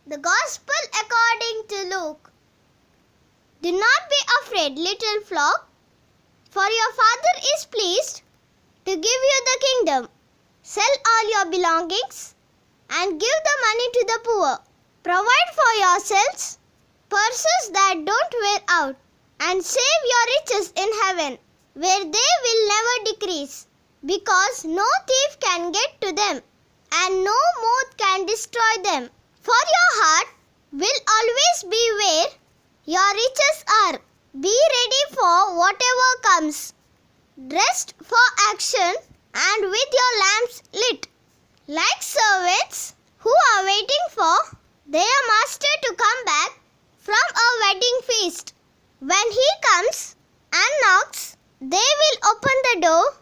The Gospel according to Luke. Do not be afraid, little flock, for your Father is pleased to give you the kingdom. Sell all your belongings and give the money to the poor. Provide for yourselves purses that don't wear out, and save your riches in heaven, where they will never decrease, because no thief can get to them, and no moth can destroy them. For your heart will always be where your riches are. Be ready for whatever comes, dressed for action and with your lamps lit, like servants who are waiting for their master to come back from a wedding feast. When he comes and knocks, they will open the door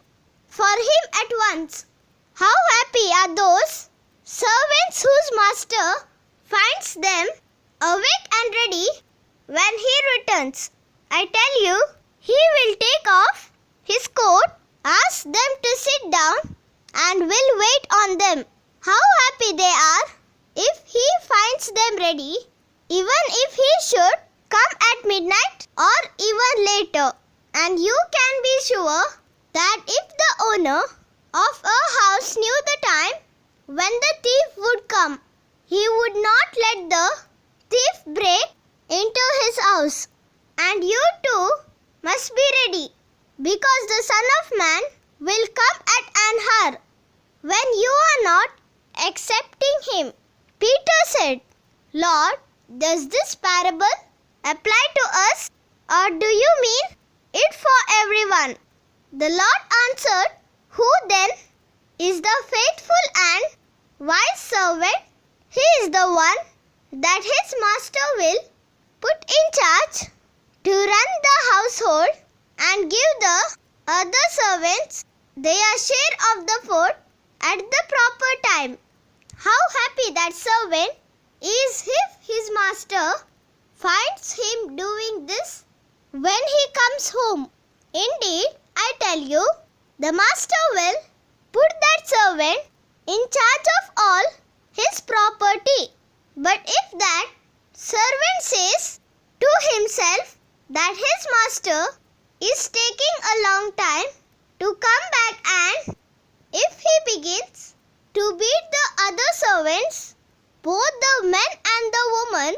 for him at once. How happy are those servants whose master finds them awake and ready when he returns. I tell you, he will take off his coat, ask them to sit down, and will wait on them. How happy they are if he finds them ready, even if he should come at midnight or even later. And you can be sure that if the owner of a house knew the time when the thief would come, he would not let the thief break into his house. And you too must be ready, because the Son of Man will come at an hour when you are not accepting him. Peter said, Lord, does this parable apply to us, or do you mean it for everyone? The Lord answered, Who then is the faithful and wise servant? He is the one that his master will put in charge to run the household and give the other servants their share of the food at the proper time. How happy that servant is if his master finds him doing this when he comes home. Indeed, I tell you, the master will put that servant in charge of all his property. But if that servant says to himself that his master is taking a long time to come back, and if he begins to beat the other servants, both the men and the woman,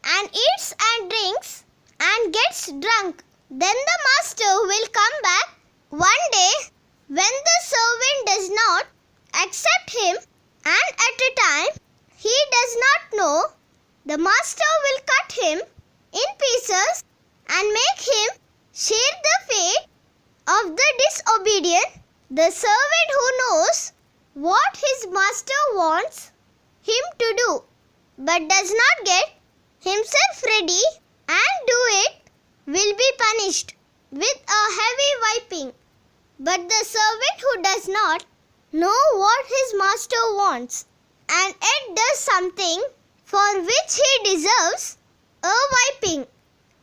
and eats and drinks and gets drunk, then the master will come back one day when the servant does not accept him, and at a time he does not know, the master will cut him in pieces and make him share the fate of the disobedient. The servant who knows what his master wants him to do, but does not get himself ready and do it, will be punished with a heavy whipping. But the servant who does not know what his master wants, and yet does something for which he deserves a whipping,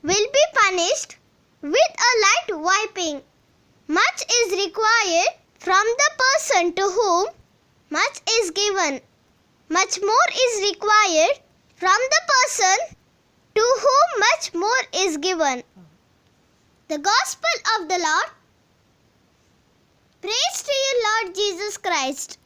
will be punished with a light whipping. Much is required from the person to whom much is given. Much more is required from the person to whom much more is given. The Gospel of the Lord. Praise to you, Lord Jesus Christ.